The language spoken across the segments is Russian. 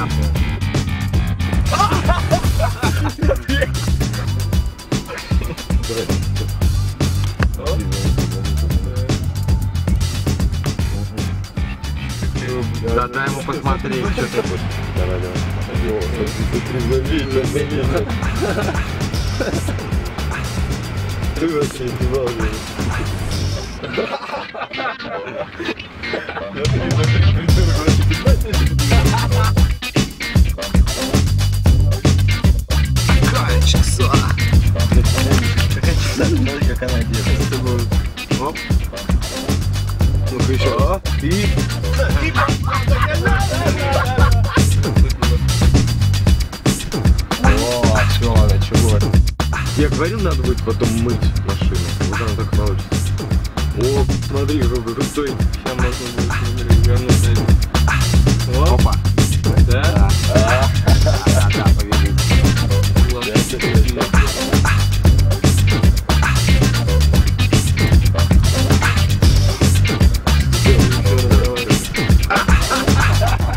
Да. Да, дай ему посмотреть, что ты будешь. Давай. Ты вообще не волнуй. Какая часа? Как она одета. Оп. Ну-ка еще. И... О, все, чего? Я говорил, надо будет потом мыть машину. Вот она так получится. О, смотри, какой крутой. Сейчас можно будет вернуть. Опа. Да? Да, повели.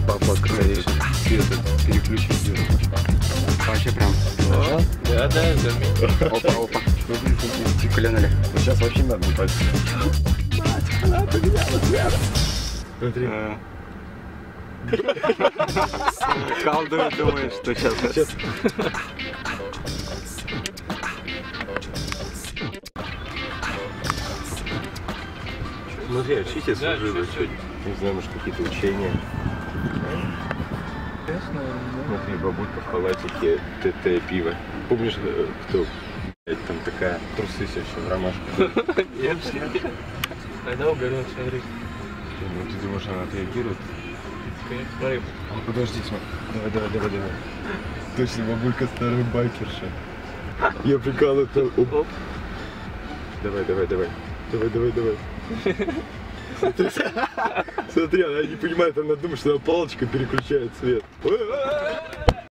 Папа, конечно, переключить. Вообще прям. Да, заметил. Опа. Глянули. Сейчас вообще надо не пальцы. Смотри. Колдует, думает, что сейчас. Смотри, учите служивые сегодня. Не знаю, может какие-то учения. Смотри, бабулька в халатике, ТТ, пиво. Помнишь, кто? Там такая трусы еще в ромашку. Нет. Она угорела, смотри. Ну ты думаешь, она отреагирует? Смотри. Подожди, смотри. Давай. Точно, бабулька старая байкерша. Я прикалываю. Оп. Давай. Смотри, она не понимает, она думает, что она палочкой переключает свет.